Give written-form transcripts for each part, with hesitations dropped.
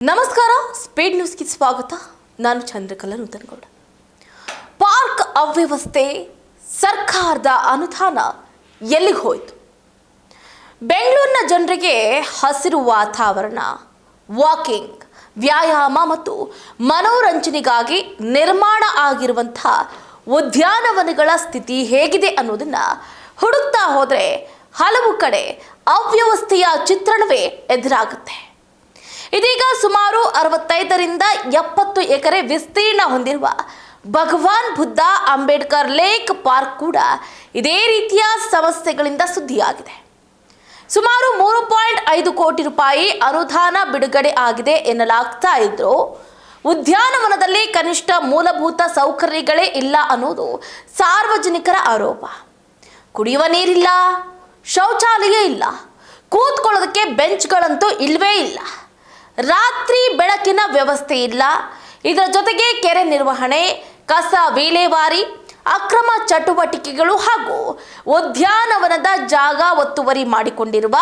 ನಮಸ್ಕಾರ, ಸ್ಪೀಡ್ ನ್ಯೂಸ್ಗೆ ಸ್ವಾಗತ. ನಾನು ಚಂದ್ರಕಲಾ ನೂತನಗೌಡ. ಪಾರ್ಕ್ ಅವ್ಯವಸ್ಥೆ, ಸರ್ಕಾರದ ಅನುದಾನ ಎಲ್ಲಿಗೆ ಹೋಯಿತು? ಬೆಂಗಳೂರಿನ ಜನರಿಗೆ ಹಸಿರು ವಾತಾವರಣ, ವಾಕಿಂಗ್, ವ್ಯಾಯಾಮ ಮತ್ತು ಮನೋರಂಜನೆಗಾಗಿ ನಿರ್ಮಾಣ ಆಗಿರುವಂಥ ಉದ್ಯಾನವನಗಳ ಸ್ಥಿತಿ ಹೇಗಿದೆ ಅನ್ನೋದನ್ನ ಹುಡುಕ್ತಾ ಹೋದರೆ ಹಲವು ಕಡೆ ಅವ್ಯವಸ್ಥೆಯ ಚಿತ್ರಣವೇ ಎದುರಾಗುತ್ತೆ. ಇದೀಗ ಸುಮಾರು 65ರಿಂದ 70 ಎಕರೆ ವಿಸ್ತೀರ್ಣ ಹೊಂದಿರುವ ಭಗವಾನ್ ಬುದ್ಧ ಅಂಬೇಡ್ಕರ್ ಲೇಕ್ ಪಾರ್ಕ್ ಕೂಡ ಇದೇ ರೀತಿಯ ಸಮಸ್ಯೆಗಳಿಂದ ಸುದ್ದಿಯಾಗಿದೆ. ಸುಮಾರು 3.5 ಕೋಟಿ ರೂಪಾಯಿ ಅನುದಾನ ಬಿಡುಗಡೆ ಆಗಿದೆ ಎನ್ನಲಾಗ್ತಾ ಇದ್ರು ಉದ್ಯಾನವನದಲ್ಲಿ ಕನಿಷ್ಠ ಮೂಲಭೂತ ಸೌಕರ್ಯಗಳೇ ಇಲ್ಲ ಅನ್ನೋದು ಸಾರ್ವಜನಿಕರ ಆರೋಪ. ಕುಡಿಯುವ ನೀರಿಲ್ಲ, ಶೌಚಾಲಯ ಇಲ್ಲ, ಕೂತ್ಕೊಳ್ಳೋದಕ್ಕೆ ಬೆಂಚ್ಗಳಂತೂ ಇಲ್ವೇ ಇಲ್ಲ, ರಾತ್ರಿ ಬೆಳಕಿನ ವ್ಯವಸ್ಥೆ ಇಲ್ಲ. ಇದರ ಜೊತೆಗೆ ಕೆರೆ ನಿರ್ವಹಣೆ, ಕಸ ವಿಲೇವಾರಿ, ಅಕ್ರಮ ಚಟುವಟಿಕೆಗಳು ಹಾಗೂ ಉದ್ಯಾನವನದ ಜಾಗ ಒತ್ತುವರಿ ಮಾಡಿಕೊಂಡಿರುವ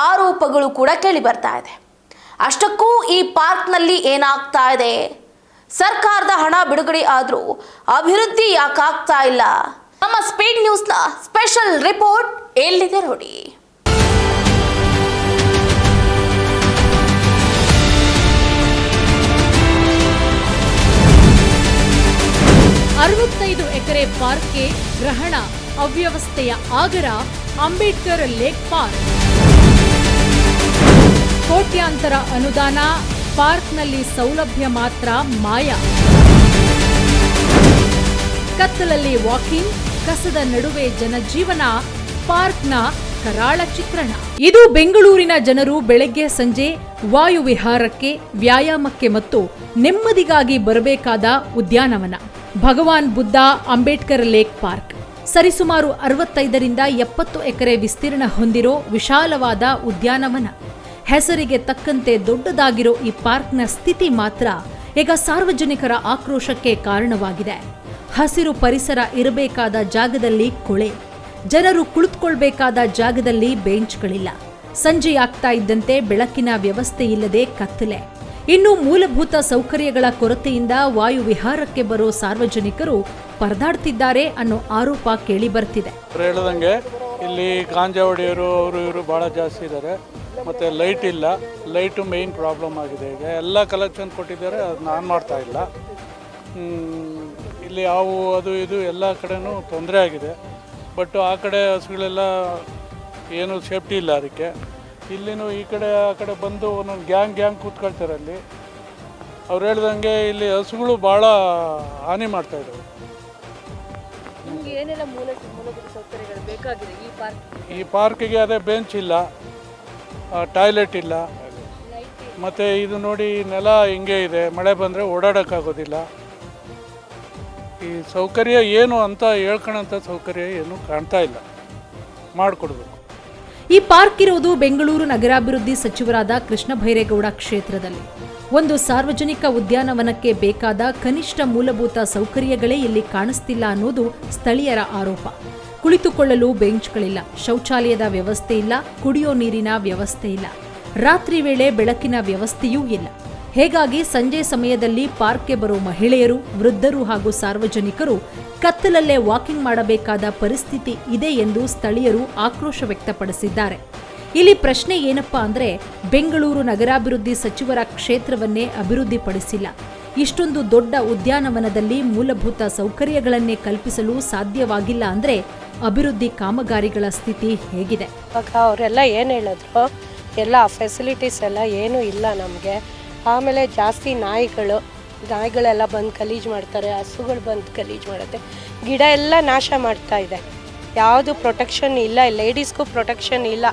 ಆರೋಪಗಳು ಕೂಡ ಕೇಳಿ ಬರ್ತಾ ಇದೆ. ಅಷ್ಟಕ್ಕೂ ಈ ಪಾರ್ಕ್ನಲ್ಲಿ ಏನಾಗ್ತಾ ಇದೆ? ಸರ್ಕಾರದ ಹಣ ಬಿಡುಗಡೆ ಆದರೂ ಅಭಿವೃದ್ಧಿ ಯಾಕಾಗ್ತಾ ಇಲ್ಲ? ನಮ್ಮ ಸ್ಪೀಡ್ ನ್ಯೂಸ್ನ ಸ್ಪೆಷಲ್ ರಿಪೋರ್ಟ್ ಎಲ್ಲಿದೆ ನೋಡಿ. 65 ಎಕರೆ ಪಾರ್ಕ್ಗೆ ಗ್ರಹಣ, ಅವ್ಯವಸ್ಥೆಯ ಆಗರ ಅಂಬೇಡ್ಕರ್ ಲೇಕ್ ಪಾರ್ಕ್. ಕೋಟ್ಯಾಂತರ ಅನುದಾನ, ಪಾರ್ಕ್ನಲ್ಲಿ ಸೌಲಭ್ಯ ಮಾತ್ರ ಮಾಯ. ಕತ್ತಲಲ್ಲಿ ವಾಕಿಂಗ್, ಕಸದ ನಡುವೆ ಜನಜೀವನ, ಪಾರ್ಕ್ನ ಕರಾಳ ಚಿತ್ರಣ. ಇದು ಬೆಂಗಳೂರಿನ ಜನರು ಬೆಳಗ್ಗೆ ಸಂಜೆ ವಾಯುವಿಹಾರಕ್ಕೆ, ವ್ಯಾಯಾಮಕ್ಕೆ ಮತ್ತು ನೆಮ್ಮದಿಗಾಗಿ ಬರಬೇಕಾದ ಉದ್ಯಾನವನ ಭಗವಾನ್ ಬುದ್ಧ ಅಂಬೇಡ್ಕರ್ ಲೇಕ್ ಪಾರ್ಕ್. ಸರಿಸುಮಾರು 65ರಿಂದ 70 ಎಕರೆ ವಿಸ್ತೀರ್ಣ ಹೊಂದಿರೋ ವಿಶಾಲವಾದ ಉದ್ಯಾನವನ. ಹೆಸರಿಗೆ ತಕ್ಕಂತೆ ದೊಡ್ಡದಾಗಿರೋ ಈ ಪಾರ್ಕ್ನ ಸ್ಥಿತಿ ಮಾತ್ರ ಈಗ ಸಾರ್ವಜನಿಕರ ಆಕ್ರೋಶಕ್ಕೆ ಕಾರಣವಾಗಿದೆ. ಹಸಿರು ಪರಿಸರ ಇರಬೇಕಾದ ಜಾಗದಲ್ಲಿ ಕೊಳೆ, ಜನರು ಕುಳಿತುಕೊಳ್ಬೇಕಾದ ಜಾಗದಲ್ಲಿ ಬೆಂಚ್ಗಳಿಲ್ಲ, ಸಂಜೆಯಾಗ್ತಾ ಇದ್ದಂತೆ ಬೆಳಕಿನ ವ್ಯವಸ್ಥೆ ಇಲ್ಲದೆ ಕತ್ತಲೆ. ಇನ್ನು ಮೂಲಭೂತ ಸೌಕರ್ಯಗಳ ಕೊರತೆಯಿಂದ ವಾಯುವಿಹಾರಕ್ಕೆ ಬರೋ ಸಾರ್ವಜನಿಕರು ಪರದಾಡ್ತಿದ್ದಾರೆ ಅನ್ನೋ ಆರೋಪ ಕೇಳಿ ಬರ್ತಿದೆ. ಹೇಳ್ದಂಗೆ ಇಲ್ಲಿ ಗಾಂಜಾ ಹೊಡೆಯೋರು ಅವರು ಇವರು ಭಾಳ ಜಾಸ್ತಿ ಇದ್ದಾರೆ. ಮತ್ತು ಲೈಟ್ ಇಲ್ಲ, ಲೈಟು ಮೇಯ್ನ್ ಪ್ರಾಬ್ಲಮ್ ಆಗಿದೆ. ಈಗ ಎಲ್ಲ ಕಲೆಕ್ಷನ್ ಕೊಟ್ಟಿದ್ದಾರೆ, ಅದು ನಾನು ಮಾಡ್ತಾ ಇಲ್ಲ. ಇಲ್ಲಿ ಹಾವು ಅದು ಇದು ಎಲ್ಲ ಕಡೆನೂ ತೊಂದರೆ ಆಗಿದೆ. ಬಟ್ ಆ ಕಡೆ ಹಸುಗಳೆಲ್ಲ ಏನು ಸೇಫ್ಟಿ ಇಲ್ಲ ಅದಕ್ಕೆ. ಇಲ್ಲಿನೂ ಈ ಕಡೆ ಆ ಕಡೆ ಬಂದು ಒಂದೊಂದು ಗ್ಯಾಂಗ್ ಕೂತ್ಕೊಳ್ತಾರೆ ಅಲ್ಲಿ. ಅವ್ರು ಹೇಳ್ದಂಗೆ ಇಲ್ಲಿ ಹಸುಗಳು ಭಾಳ ಹಾನಿ ಮಾಡ್ತಾಯಿದ್ದಾವೆ. ಈ ಪಾರ್ಕಿಗೆ ಅದೇ ಬೆಂಚ್ ಇಲ್ಲ, ಟಾಯ್ಲೆಟ್ ಇಲ್ಲ, ಮತ್ತು ಇದು ನೋಡಿ ನೆಲ ಹಿಂಗೆ ಇದೆ, ಮಳೆ ಬಂದರೆ ಓಡಾಡೋಕ್ಕಾಗೋದಿಲ್ಲ. ಈ ಸೌಕರ್ಯ ಏನು ಅಂತ ಹೇಳ್ಕೊಳಂಥ ಸೌಕರ್ಯ ಏನು ಕಾಣ್ತಾ ಇಲ್ಲ, ಮಾಡಿಕೊಡ್ಬೇಕು. ಈ ಪಾರ್ಕ್ ಇರುವುದು ಬೆಂಗಳೂರು ನಗರಾಭಿವೃದ್ಧಿ ಸಚಿವರಾದ ಕೃಷ್ಣ ಭೈರೇಗೌಡ ಕ್ಷೇತ್ರದಲ್ಲಿ. ಒಂದು ಸಾರ್ವಜನಿಕ ಉದ್ಯಾನವನಕ್ಕೆ ಬೇಕಾದ ಕನಿಷ್ಠ ಮೂಲಭೂತ ಸೌಕರ್ಯಗಳೇ ಇಲ್ಲಿ ಕಾಣಿಸ್ತಿಲ್ಲ ಅನ್ನೋದು ಸ್ಥಳೀಯರ ಆರೋಪ. ಕುಳಿತುಕೊಳ್ಳಲು ಬೆಂಚ್ಗಳಿಲ್ಲ, ಶೌಚಾಲಯದ ವ್ಯವಸ್ಥೆ ಇಲ್ಲ, ಕುಡಿಯೋ ನೀರಿನ ವ್ಯವಸ್ಥೆ ಇಲ್ಲ, ರಾತ್ರಿ ವೇಳೆ ಬೆಳಕಿನ ವ್ಯವಸ್ಥೆಯೂ ಇಲ್ಲ. ಹೀಗಾಗಿ ಸಂಜೆ ಸಮಯದಲ್ಲಿ ಪಾರ್ಕ್ಗೆ ಬರೋ ಮಹಿಳೆಯರು, ವೃದ್ಧರು ಹಾಗೂ ಸಾರ್ವಜನಿಕರು ಕತ್ತಲಲ್ಲೇ ವಾಕಿಂಗ್ ಮಾಡಬೇಕಾದ ಪರಿಸ್ಥಿತಿ ಇದೆ ಎಂದು ಸ್ಥಳೀಯರು ಆಕ್ರೋಶ ವ್ಯಕ್ತಪಡಿಸಿದ್ದಾರೆ. ಇಲ್ಲಿ ಪ್ರಶ್ನೆ ಏನಪ್ಪಾ ಅಂದ್ರೆ, ಬೆಂಗಳೂರು ನಗರಾಭಿವೃದ್ಧಿ ಸಚಿವರ ಕ್ಷೇತ್ರವನ್ನೇ ಅಭಿವೃದ್ಧಿಪಡಿಸಿಲ್ಲ. ಇಷ್ಟೊಂದು ದೊಡ್ಡ ಉದ್ಯಾನವನದಲ್ಲಿ ಮೂಲಭೂತ ಸೌಕರ್ಯಗಳನ್ನೇ ಕಲ್ಪಿಸಲು ಸಾಧ್ಯವಾಗಿಲ್ಲ ಅಂದ್ರೆ ಅಭಿವೃದ್ಧಿ ಕಾಮಗಾರಿಗಳ ಸ್ಥಿತಿ ಹೇಗಿದೆ? ಅವರೆಲ್ಲ ಏನು ಹೇಳಿದ್ರು, ಎಲ್ಲ ಫೆಸಿಲಿಟೀಸ್ ಎಲ್ಲ ಏನೂ ಇಲ್ಲ ನಮಗೆ. ಆಮೇಲೆ ಜಾಸ್ತಿ ನಾಯಿಗಳೆಲ್ಲ ಬಂದು ಗಲೀಜು ಮಾಡ್ತಾರೆ, ಹಸುಗಳು ಬಂದು ಗಲೀಜು ಮಾಡುತ್ತೆ, ಗಿಡ ಎಲ್ಲ ನಾಶ ಮಾಡ್ತಾ ಇದೆ. ಯಾವುದು ಪ್ರೊಟೆಕ್ಷನ್ ಇಲ್ಲ, ಲೇಡೀಸ್ಗೂ ಪ್ರೊಟೆಕ್ಷನ್ ಇಲ್ಲ.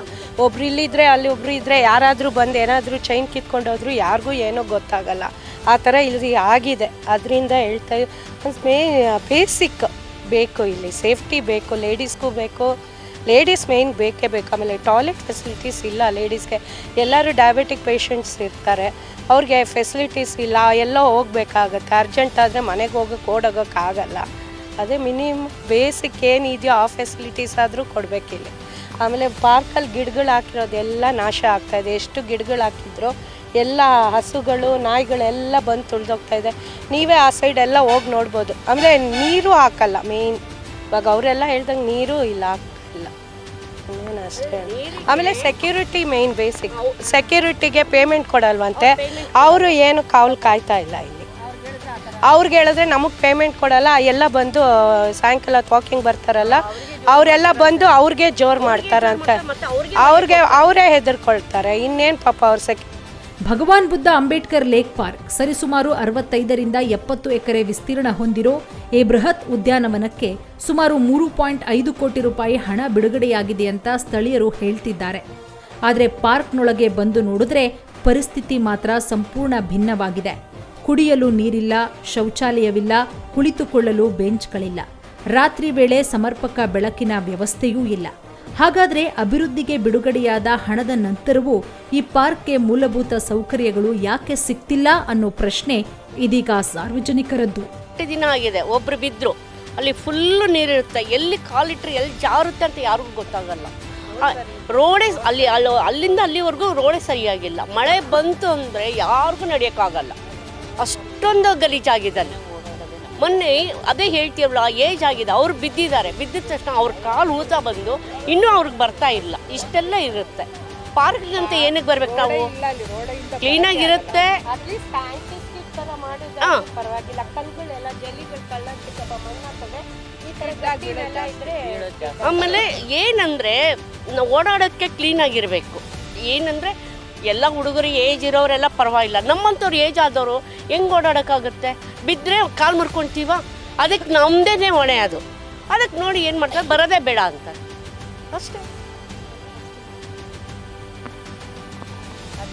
ಒಬ್ರು ಇಲ್ಲಿದ್ದರೆ ಅಲ್ಲಿ ಒಬ್ರು ಇದ್ದರೆ ಯಾರಾದರೂ ಬಂದು ಏನಾದರೂ ಚೈನ್ ಕಿತ್ಕೊಂಡೋದ್ರು ಯಾರಿಗೂ ಏನೋ ಗೊತ್ತಾಗಲ್ಲ. ಆ ಥರ ಇಲ್ಲಿ ಆಗಿದೆ. ಅದರಿಂದ ಹೇಳ್ತಾ ಬೇಸಿಕ್ ಬೇಕು, ಇಲ್ಲಿ ಸೇಫ್ಟಿ ಬೇಕು, ಲೇಡೀಸ್ಗೂ ಬೇಕು, ಲೇಡೀಸ್ ಮೇಯ್ನ್ ಬೇಕೇ ಬೇಕು. ಆಮೇಲೆ ಟಾಯ್ಲೆಟ್ ಫೆಸಿಲಿಟೀಸ್ ಇಲ್ಲ ಲೇಡೀಸ್ಗೆ. ಎಲ್ಲರೂ ಡಯಾಬಿಟಿಕ್ ಪೇಷಂಟ್ಸ್ ಇರ್ತಾರೆ, ಅವ್ರಿಗೆ ಫೆಸಿಲಿಟೀಸ್ ಇಲ್ಲ, ಎಲ್ಲೋ ಹೋಗ್ಬೇಕಾಗತ್ತೆ. ಅರ್ಜೆಂಟ್ ಆದರೆ ಮನೆಗೆ ಓಡೋಗೋಕ್ಕಾಗಲ್ಲ. ಅದೇ ಮಿನಿಮಮ್ ಬೇಸಿಕ್ ಏನಿದೆಯೋ ಆ ಫೆಸಿಲಿಟೀಸ್ ಆದರೂ ಕೊಡಬೇಕಿಲ್ಲಿ. ಆಮೇಲೆ ಪಾರ್ಕಲ್ಲಿ ಗಿಡಗಳು ಹಾಕಿರೋದೆಲ್ಲ ನಾಶ ಆಗ್ತಾಯಿದೆ. ಎಷ್ಟು ಗಿಡಗಳು ಹಾಕಿದ್ರು ಎಲ್ಲ ಹಸುಗಳು ನಾಯಿಗಳೆಲ್ಲ ಬಂದು ತುಳಿದೋಗ್ತಾ ಇದೆ. ನೀವೇ ಆ ಸೈಡ್ ಎಲ್ಲ ಹೋಗಿ ನೋಡ್ಬೋದು. ಅಂದರೆ ನೀರು ಹಾಕಲ್ಲ ಮೇಯ್ನ್. ಇವಾಗ ಅವರೆಲ್ಲ ಹೇಳ್ದಂಗೆ ನೀರು ಇಲ್ಲ ಹಾಕಿಲ್ಲ ಅಷ್ಟೇ. ಆಮೇಲೆ ಸೆಕ್ಯೂರಿಟಿ ಮೇಯ್ನ್ ಬೇಸಿಕ್. ಸೆಕ್ಯೂರಿಟಿಗೆ ಪೇಮೆಂಟ್ ಕೊಡಲ್ವಂತೆ. ಅವರು ಏನು ಕಾವಲು ಕಾಯ್ತಾ ಇಲ್ಲ ಇಲ್ಲಿ. ಅವ್ರಿಗೆ ಹೇಳಿದ್ರೆ ನಮಗೆ ಪೇಮೆಂಟ್ ಕೊಡಲ್ಲ. ಎಲ್ಲ ಬಂದು ಸಾಯಂಕಾಲ ವಾಕಿಂಗ್ ಬರ್ತಾರಲ್ಲ ಅವರೆಲ್ಲ ಬಂದು ಅವ್ರಿಗೆ ಜೋರು ಮಾಡ್ತಾರಂತೆ. ಅವರೇ ಹೆದರ್ಕೊಳ್ತಾರೆ. ಇನ್ನೇನು ಪಾಪ ಅವ್ರ ಭಗವಾನ್ ಬುದ್ಧ ಅಂಬೇಡ್ಕರ್ ಲೇಕ್ ಪಾರ್ಕ್ ಸರಿಸುಮಾರು 65ರಿಂದ 70 ಎಕರೆ ವಿಸ್ತೀರ್ಣ ಹೊಂದಿರೋ ಈ ಬೃಹತ್ ಉದ್ಯಾನವನಕ್ಕೆ ಸುಮಾರು 3.5 ಕೋಟಿ ರೂಪಾಯಿ ಹಣ ಬಿಡುಗಡೆಯಾಗಿದೆ ಅಂತ ಸ್ಥಳೀಯರು ಹೇಳ್ತಿದ್ದಾರೆ. ಆದರೆ ಪಾರ್ಕ್ನೊಳಗೆ ಬಂದು ನೋಡಿದ್ರೆ ಪರಿಸ್ಥಿತಿ ಮಾತ್ರ ಸಂಪೂರ್ಣ ಭಿನ್ನವಾಗಿದೆ. ಕುಡಿಯಲು ನೀರಿಲ್ಲ, ಶೌಚಾಲಯವಿಲ್ಲ, ಕುಳಿತುಕೊಳ್ಳಲು ಬೆಂಚ್ಗಳಿಲ್ಲ, ರಾತ್ರಿ ವೇಳೆ ಸಮರ್ಪಕ ಬೆಳಕಿನ ವ್ಯವಸ್ಥೆಯೂ ಇಲ್ಲ. ಹಾಗಾದ್ರೆ ಅಭಿವೃದ್ಧಿಗೆ ಬಿಡುಗಡೆಯಾದ ಹಣದ ನಂತರವೂ ಈ ಪಾರ್ಕ್ಗೆ ಮೂಲಭೂತ ಸೌಕರ್ಯಗಳು ಯಾಕೆ ಸಿಗ್ತಿಲ್ಲ ಅನ್ನೋ ಪ್ರಶ್ನೆ ಇದೀಗ ಸಾರ್ವಜನಿಕರದ್ದು. ದಿನ ಆಗಿದೆ, ಒಬ್ರು ಬಿದ್ರು ಅಲ್ಲಿ ಫುಲ್ಲು ನೀರಿರುತ್ತೆ, ಎಲ್ಲಿ ಕಾಲಿಟ್ರೆ ಎಲ್ಲಿ ಜಾರುತ್ತೆ ಅಂತ ಯಾರಿಗೂ ಗೊತ್ತಾಗಲ್ಲ. ರೋಡೇ ಅಲ್ಲಿಂದ ಅಲ್ಲಿವರೆಗೂ ರೋಡೇ ಸರಿಯಾಗಿಲ್ಲ. ಮಳೆ ಬಂತು ಅಂದರೆ ಯಾರಿಗೂ ನಡೆಯೋಕ್ಕಾಗಲ್ಲ, ಅಷ್ಟೊಂದು ಗಲೀಜಾಗಿದೆ ಅಲ್ಲಿ. ಮೊನ್ನೆ ಅದೇ ಹೇಳ್ತೀವಲ್ಲ, ಏಜ್ ಆಗಿದೆ, ಅವ್ರು ಬಿದ್ದಿದ್ದಾರೆ. ಬಿದ್ದಿದ ತಕ್ಷಣ ಅವ್ರ ಕಾಲು ಊತ ಬಂದು ಇನ್ನೂ ಅವ್ರಿಗೆ ಬರ್ತಾ ಇಲ್ಲ. ಇಷ್ಟೆಲ್ಲ ಇರುತ್ತೆ. ಪಾರ್ಕ್ಗಂತ ಏನಕ್ಕೆ ಬರ್ಬೇಕು ನಾವು? ಕ್ಲೀನಾಗಿರುತ್ತೆ. ಆಮೇಲೆ ಏನಂದರೆ ನಾವು ಓಡಾಡೋಕ್ಕೆ ಕ್ಲೀನಾಗಿರಬೇಕು. ಏನಂದರೆ ಎಲ್ಲ ಹುಡುಗರು ಏಜ್ ಇರೋರೆಲ್ಲ ಪರವಾಗಿಲ್ಲ, ನಮ್ಮಂಥವ್ರು ಏಜ್ ಆದವರು ಹೆಂಗೆ ಓಡಾಡೋಕ್ಕಾಗುತ್ತೆ? ಬಿದ್ದರೆ ಕಾಲು ಮುರ್ಕೊಳ್ತೀವ, ಅದಕ್ಕೆ ನಮ್ಮದೇ ಹೊಣೆ ಅದು. ಅದಕ್ಕೆ ನೋಡಿ ಏನು ಮಾಡ್ತಾರೆ, ಬರೋದೇ ಬೇಡ ಅಂತ ಅಷ್ಟೇ.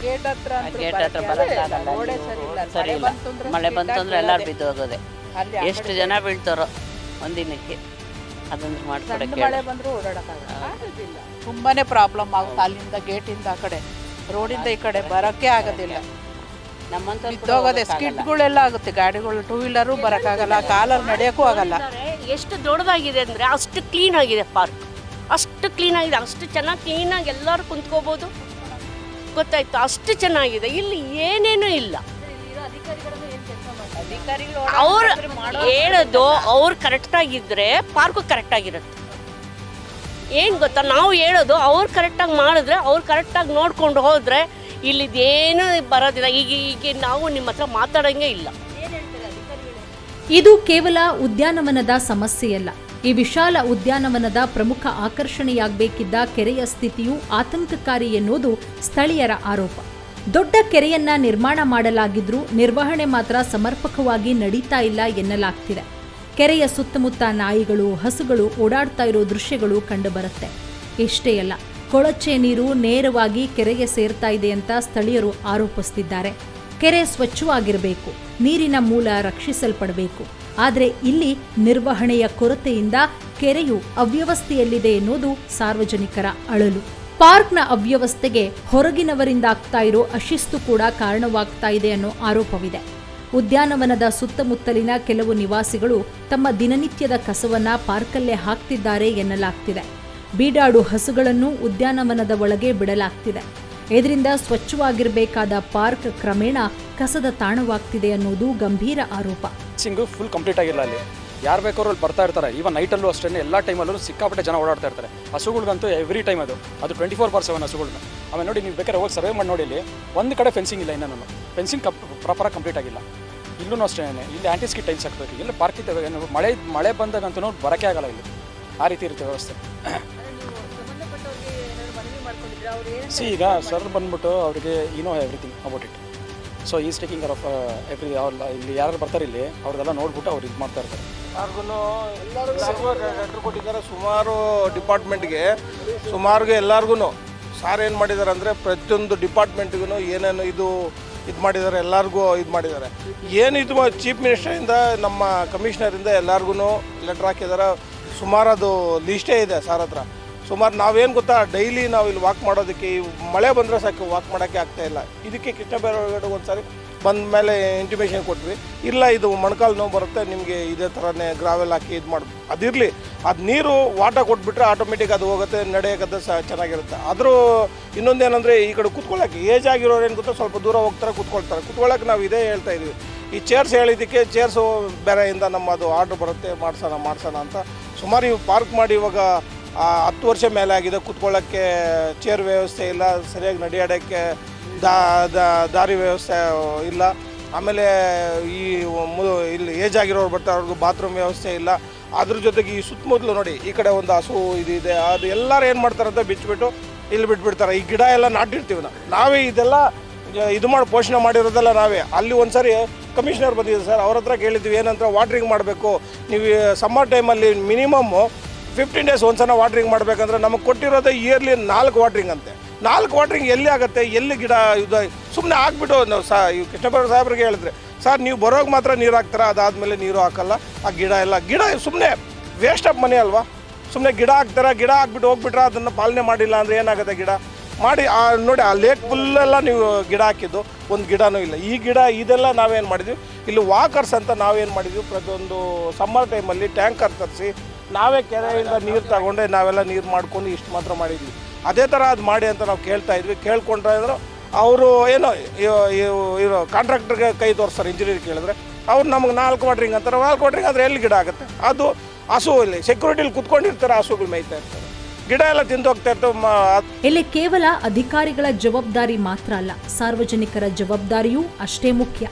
ಗೇಟ್ ಹತ್ರ ಸರಿ ಇಲ್ಲ. ಮಳೆ ಬಂತು ಅಂದ್ರೆ ಎಲ್ಲರೂ ಬಿದ್ದು ಹೋಗೋದೆ. ಎಷ್ಟು ಜನ ಬೀಳ್ತಾರೋ ಒಂದಿನಕ್ಕೆ, ಅದನ್ನು ಮಾಡ್ಕೊಡಕ್ಕೆ. ಮಳೆ ಬಂದರೂ ಓಡಾಡೋಕ್ಕಾಗೋದಿಲ್ಲ, ತುಂಬಾನೇ ಪ್ರಾಬ್ಲಮ್ ಆಗುತ್ತೆ. ಅಲ್ಲಿಂದ ಗೇಟಿಂದ ಆ ಕಡೆ, ರೋಡಿಂದ ಈ ಕಡೆ ಬರೋಕ್ಕೆ ಆಗೋದಿಲ್ಲ. ನಮ್ಮಂತ ಬಿದ್ದೋಗೋದೆ, ಸ್ಕಿಡ್ಗಳೆಲ್ಲ ಆಗುತ್ತೆ. ಗಾಡಿಗಳು, ಟೂ ವೀಲರು ಬರೋಕ್ಕಾಗಲ್ಲ, ಕಾಲಲ್ಲಿ ನಡೆಯೋಕ್ಕೂ ಆಗಲ್ಲ. ಎಷ್ಟು ದೊಡ್ಡದಾಗಿದೆ ಅಂದರೆ ಅಷ್ಟು ಕ್ಲೀನ್ ಆಗಿದೆ ಪಾರ್ಕ್. ಅಷ್ಟು ಕ್ಲೀನಾಗಿದೆ, ಅಷ್ಟು ಚೆನ್ನಾಗಿ ಕ್ಲೀನಾಗಿ ಎಲ್ಲರೂ ಕುಂತ್ಕೋಬೋದು, ಗೊತ್ತಾಯ್ತು, ಅಷ್ಟು ಚೆನ್ನಾಗಿದೆ. ಇಲ್ಲಿ ಏನೇನೂ ಇಲ್ಲ. ಅವ್ರು ಹೇಳೋದು ಅವ್ರು ಕರೆಕ್ಟಾಗಿದ್ದರೆ ಪಾರ್ಕು ಕರೆಕ್ಟಾಗಿರುತ್ತೆ. ಏನು ಗೊತ್ತಾ, ನಾವು ಹೇಳೋದು ಅವ್ರು ಕರೆಕ್ಟಾಗಿ ಮಾಡಿದ್ರೆ, ಅವ್ರು ಕರೆಕ್ಟಾಗಿ ನೋಡ್ಕೊಂಡು ಹೋದರೆ ಇಲ್ಲಿದೇನು ಬರೋದಿಲ್ಲ. ಈಗ ನಾವು ನಿಮ್ಮ ಹತ್ರ ಮಾತಾಡೋಂಗೆ ಇಲ್ಲ. ಇದು ಕೇವಲ ಉದ್ಯಾನವನದ ಸಮಸ್ಯೆಯಲ್ಲ. ಈ ವಿಶಾಲ ಉದ್ಯಾನವನದ ಪ್ರಮುಖ ಆಕರ್ಷಣೆಯಾಗಬೇಕಿದ್ದ ಕೆರೆಯ ಸ್ಥಿತಿಯು ಆತಂಕಕಾರಿ ಎನ್ನುವುದು ಸ್ಥಳೀಯರ ಆರೋಪ. ದೊಡ್ಡ ಕೆರೆಯನ್ನ ನಿರ್ಮಾಣ ಮಾಡಲಾಗಿದ್ರೂ ನಿರ್ವಹಣೆ ಮಾತ್ರ ಸಮರ್ಪಕವಾಗಿ ನಡೀತಾ ಇಲ್ಲ ಎನ್ನಲಾಗ್ತಿದೆ. ಕೆರೆಯ ಸುತ್ತಮುತ್ತ ನಾಯಿಗಳು, ಹಸುಗಳು ಓಡಾಡ್ತಾ ಇರೋ ದೃಶ್ಯಗಳು ಕಂಡುಬರುತ್ತೆ. ಇಷ್ಟೇ ಅಲ್ಲ, ಕೊಳಚೆ ನೀರು ನೇರವಾಗಿ ಕೆರೆಗೆ ಸೇರ್ತಾ ಇದೆ ಅಂತ ಸ್ಥಳೀಯರು ಆರೋಪಿಸುತ್ತಿದ್ದಾರೆ. ಕೆರೆ ಸ್ವಚ್ಛವಾಗಿರಬೇಕು, ನೀರಿನ ಮೂಲ ರಕ್ಷಿಸಲ್ಪಡಬೇಕು. ಆದರೆ ಇಲ್ಲಿ ನಿರ್ವಹಣೆಯ ಕೊರತೆಯಿಂದ ಕೆರೆಯು ಅವ್ಯವಸ್ಥೆಯಲ್ಲಿದೆ ಎನ್ನುವುದು ಸಾರ್ವಜನಿಕರ ಅಳಲು. ಪಾರ್ಕ್ನ ಅವ್ಯವಸ್ಥೆಗೆ ಹೊರಗಿನವರಿಂದ ಆಗ್ತಾ ಇರೋ ಅಶಿಸ್ತು ಕೂಡ ಕಾರಣವಾಗ್ತಾ ಇದೆ ಅನ್ನೋ ಆರೋಪವಿದೆ. ಉದ್ಯಾನವನದ ಸುತ್ತಮುತ್ತಲಿನ ಕೆಲವು ನಿವಾಸಿಗಳು ತಮ್ಮ ದಿನನಿತ್ಯದ ಕಸವನ್ನ ಪಾರ್ಕಲ್ಲೇ ಹಾಕ್ತಿದ್ದಾರೆ ಎನ್ನಲಾಗ್ತಿದೆ. ಬೀಡಾಡು ಹಸುಗಳನ್ನು ಉದ್ಯಾನವನದ ಒಳಗೆ ಬಿಡಲಾಗ್ತಿದೆ. ಇದರಿಂದ ಸ್ವಚ್ಛವಾಗಿರಬೇಕಾದ ಪಾರ್ಕ್ ಕ್ರಮೇಣ ಕಸದ ತಾಣವಾಗ್ತಿದೆ ಅನ್ನೋದು ಗಂಭೀರ ಆರೋಪ. ಫುಲ್ ಕಂಪ್ಲೀಟ್ ಆಗಿಲ್ಲ. ಅಲ್ಲಿ ಯಾರು ಬೇಕಾದ್ರೂ ಅಲ್ಲಿ ಬರ್ತಾ ಇರ್ತಾರೆ. ಈವನ್ ನೈಟಲ್ಲೂ ಅಷ್ಟೇ, ಎಲ್ಲ ಟೈಮಲ್ಲೂ ಸಿಕ್ಕಾಪಟ್ಟೆ ಜನ ಓಡಾಡ್ತಾ ಇರ್ತಾರೆ. ಹಸುಗಳಿಗಂತೂ ಎವ್ರಿ ಟೈಮ್ ಅದು 24/7 ಹಸುಗಳನ್ನ. ಆಮೇಲೆ ನೋಡಿ, ನೀವು ಬೇಕಾದ್ರೆ ಹೋಗಿ ಸರ್ವೆ ಮಾಡಿ ನೋಡಿ, ಇಲ್ಲಿ ಒಂದು ಕಡೆ ಫೆನ್ಸಿಂಗ್ ಇಲ್ಲ. ಇನ್ನೂ ಫೆನ್ಸಿಂಗ್ ಪ್ರಾಪರಾಗಿ ಕಂಪ್ಲೀಟ್ ಆಗಿಲ್ಲ. ಇಲ್ಲೂ ಅಷ್ಟೇ, ಇಲ್ಲಿ ಆಂಟಿಸ್ಕಿ ಟೈಲ್ಸ್ ಹಾಕಬೇಕು. ಇಲ್ಲಿ ಪಾರ್ಕ್ ಇದ್ದಾವೆ, ಮಳೆ ಬಂದಾಗಂತೂ ಬರೋಕ್ಕೆ ಆಗಲ್ಲ. ಇಲ್ಲಿ ಆ ರೀತಿ ಇರುತ್ತೆ ವ್ಯವಸ್ಥೆ. ಈಗ ಸರ್ ಬಂದ್ಬಿಟ್ಟು ಅವರಿಗೆ know everything about it. So is taking care of every. ಇಲ್ಲಿ ಯಾರು ಬರ್ತಾರೆ ಇಲ್ಲಿ ಅವ್ರದ್ದೆಲ್ಲ ನೋಡ್ಬಿಟ್ಟು ಅವ್ರು ಇದು ಮಾಡ್ತಾ ಇರ್ತಾರೆ. ಎಲ್ಲರಿಗೂ ಕೊಟ್ಟಿದ್ದಾರೆ. ಸುಮಾರು ಡಿಪಾರ್ಟ್ಮೆಂಟ್ಗೆ ಎಲ್ಲರಿಗೂ ಸಾರ್ ಏನು ಮಾಡಿದ್ದಾರೆ ಅಂದರೆ, ಪ್ರತಿಯೊಂದು ಡಿಪಾರ್ಟ್ಮೆಂಟ್ಗೂ ಏನೇನು ಇದು ಮಾಡಿದ್ದಾರೆ, ಎಲ್ಲರಿಗೂ ಇದು ಮಾಡಿದ್ದಾರೆ. ಏನು ಇದು ಚೀಫ್ ಮಿನಿಸ್ಟರಿಂದ, ನಮ್ಮ ಕಮಿಷನರಿಂದ ಎಲ್ಲರಿಗೂ ಲೆಟ್ರ್ ಹಾಕಿದ್ದಾರೆ. ಸುಮಾರು ಅದು ಲಿಸ್ಟೇ ಇದೆ ಸಾರ್ ಹತ್ರ. ಸುಮಾರು ನಾವೇನು ಗೊತ್ತಾ, ಡೈಲಿ ನಾವು ಇಲ್ಲಿ ವಾಕ್ ಮಾಡೋದಕ್ಕೆ ಈ ಮಳೆ ಬಂದರೆ ಸಾಕು ವಾಕ್ ಮಾಡೋಕ್ಕೆ ಆಗ್ತಾಯಿಲ್ಲ. ಇದಕ್ಕೆ ಕೃಷ್ಣ ಬೈರೇಗೌಡ ಒಂದು ಸಾರಿ ಬಂದ ಮೇಲೆ ಇಂಟಿಮೇಷನ್ ಕೊಟ್ವಿ, ಇಲ್ಲ ಇದು ಮೊಣಕಾಲು ನೋವು ಬರುತ್ತೆ ನಿಮಗೆ, ಇದೇ ಥರನೇ ಗ್ರಾವೆಲ್ ಹಾಕಿ ಇದು ಮಾಡಿ ಅದಿರಲಿ, ಅದು ನೀರು ವಾಟ ಕೊಟ್ಬಿಟ್ರೆ ಆಟೋಮೆಟಿಕ್ ಅದು ಹೋಗುತ್ತೆ, ನಡೆಯೋಕ್ಕದ್ದು ಸಹ ಚೆನ್ನಾಗಿರುತ್ತೆ. ಆದರೂ ಇನ್ನೊಂದೇನೆಂದರೆ ಈ ಕಡೆ ಕೂತ್ಕೊಳ್ಳೋಕ್ಕೆ ಏಜ್ ಆಗಿರೋರು ಏನು ಗೊತ್ತಾ, ಸ್ವಲ್ಪ ದೂರ ಹೋಗ್ತಾರೆ ಕೂತ್ಕೊಳ್ತಾರೆ. ಕೂತ್ಕೊಳ್ಳೋಕೆ ನಾವು ಇದೇ ಹೇಳ್ತಾ ಇದ್ವಿ. ಈ ಚೇರ್ಸ್ ಹೇಳಿದ್ದಕ್ಕೆ ಚೇರ್ಸು ಬೇರೆಯಿಂದ ನಮ್ಮದು ಆರ್ಡ್ರ್ ಬರುತ್ತೆ, ಮಾಡ್ಸೋಣ ಅಂತ ಸುಮಾರು ಇವು ಪಾರ್ಕ್ ಮಾಡಿ ಇವಾಗ 10 ವರ್ಷ ಮೇಲೆ ಆಗಿದೆ. ಕೂತ್ಕೊಳ್ಳೋಕ್ಕೆ ಚೇರ್ ವ್ಯವಸ್ಥೆ ಇಲ್ಲ, ಸರಿಯಾಗಿ ನಡೆಯಾಡೋಕ್ಕೆ ದಾರಿ ವ್ಯವಸ್ಥೆ ಇಲ್ಲ. ಆಮೇಲೆ ಈ ಇಲ್ಲಿ ಏಜ್ ಆಗಿರೋರು ಬರ್ತಾರೆ, ಅವ್ರಿಗೂ ಬಾತ್ರೂಮ್ ವ್ಯವಸ್ಥೆ ಇಲ್ಲ. ಅದ್ರ ಜೊತೆಗೆ ಈ ಸುತ್ತಮುತ್ತಲು ನೋಡಿ, ಈ ಕಡೆ ಒಂದು ಹಸು ಇದೆ, ಅದು ಎಲ್ಲರೂ ಏನು ಮಾಡ್ತಾರೆ ಅಂತ ಬಿಚ್ಚಿಬಿಟ್ಟು ಇಲ್ಲಿ ಬಿಟ್ಬಿಡ್ತಾರೆ. ಈ ಗಿಡ ಎಲ್ಲ ನಾಟಿರ್ತೀವಿ ನಾವೇ, ಇದೆಲ್ಲ ಇದು ಮಾಡಿ ಪೋಷಣೆ ಮಾಡಿರೋದೆಲ್ಲ ನಾವೇ. ಅಲ್ಲಿ ಒಂದು ಸಾರಿ ಕಮಿಷನರ್ ಬಂದಿದೆ ಸರ್, ಅವ್ರ ಹತ್ರ ಕೇಳಿದ್ವಿ ಏನಂತ, ವಾಟ್ರಿಂಗ್ ಮಾಡಬೇಕು ನೀವು ಸಮ್ಮರ್ ಟೈಮಲ್ಲಿ ಮಿನಿಮಮ್ಮು 15 ಡೇಸ್ ಒಂದ್ಸಲ ವಾಟ್ರಿಂಗ್ ಮಾಡಬೇಕಂದ್ರೆ ನಮಗೆ ಕೊಟ್ಟಿರೋದು ಇಯರ್ಲಿ 4 ವಾಟ್ರಿಂಗ್ ಅಂತೆ. 4 ವಾಟ್ರಿಂಗ್ ಎಲ್ಲಿ ಆಗುತ್ತೆ, ಎಲ್ಲಿ ಗಿಡ ಇದು ಸುಮ್ಮನೆ ಹಾಕ್ಬಿಟ್ಟು ನಾವು ಈ ಕೃಷ್ಣಬೈರೇಗೌಡ ಸಾಹೇಬ್ರಿಗೆ ಹೇಳಿದ್ರೆ, ಸರ್ ನೀವು ಬರೋಗೆ ಮಾತ್ರ ನೀರು ಹಾಕ್ತಾರೆ, ಅದಾದಮೇಲೆ ನೀರು ಹಾಕಲ್ಲ, ಆ ಗಿಡ ಸುಮ್ಮನೆ ವೇಸ್ಟ್ ಆಫ್ ಮನಿ ಅಲ್ವಾ. ಸುಮ್ಮನೆ ಗಿಡ ಹಾಕ್ತಾರೆ, ಗಿಡ ಹಾಕ್ಬಿಟ್ಟು ಹೋಗ್ಬಿಟ್ರೆ ಅದನ್ನು ಪಾಲನೆ ಮಾಡಿಲ್ಲ ಅಂದರೆ ಏನಾಗುತ್ತೆ, ಗಿಡ ಮಾಡಿ ನೋಡಿ ಆ ಲೇಕ್ ಫುಲ್ಲೆಲ್ಲ ನೀವು ಗಿಡ ಹಾಕಿದ್ದು ಒಂದು ಗಿಡನೂ ಇಲ್ಲ. ಈ ಗಿಡ ಇದೆಲ್ಲ ನಾವೇನು ಮಾಡಿದ್ವಿ, ಇಲ್ಲಿ ವಾಕರ್ಸ್ ಅಂತ ನಾವೇನು ಮಾಡಿದ್ವಿ, ಪ್ರತಿಯೊಂದು ಸಮ್ಮರ್ ಟೈಮಲ್ಲಿ ಟ್ಯಾಂಕರ್ ತರಿಸಿ ನಾವೇ ಕೆರೆಯಿಂದ ನೀರು ತಗೊಂಡೆ ನಾವೆಲ್ಲ ನೀರು ಮಾಡ್ಕೊಂಡು ಇಷ್ಟು ಮಾತ್ರ ಮಾಡಿದ್ವಿ. ಅದೇ ಥರ ಅದು ಮಾಡಿ ಅಂತ ನಾವು ಕೇಳ್ತಾ ಇದ್ವಿ. ಕೇಳ್ಕೊಂಡ್ರೆ ಅವರು ಏನೋ ಇರೋ ಕಾಂಟ್ರಾಕ್ಟರ್ಗೆ ಕೈ ತೋರಿಸ್ತಾರೆ, ಇಂಜಿನಿಯರ್ ಕೇಳಿದ್ರೆ ಅವ್ರು ನಮಗೆ 4 ವಾಟ್ರಿಂಗ್ ಅಂತಾರೆ. 4 ವಾಟ್ರಿಂಗ್ ಆದರೆ ಎಲ್ಲಿ ಗಿಡ ಆಗುತ್ತೆ, ಅದು ಹಸು ಇಲ್ಲಿ ಸೆಕ್ಯೂರಿಟಿಲಿ ಕುತ್ಕೊಂಡಿರ್ತಾರೆ, ಹಸುಗಳು ಮೇಯ್ತಾ ಇರ್ತಾರೆ, ಗಿಡ ಎಲ್ಲ ತಿಂದು ಹೋಗ್ತಾ ಇರ್ತವೆ. ಇಲ್ಲಿ ಕೇವಲ ಅಧಿಕಾರಿಗಳ ಜವಾಬ್ದಾರಿ ಮಾತ್ರ ಅಲ್ಲ, ಸಾರ್ವಜನಿಕರ ಜವಾಬ್ದಾರಿಯೂ ಅಷ್ಟೇ ಮುಖ್ಯ.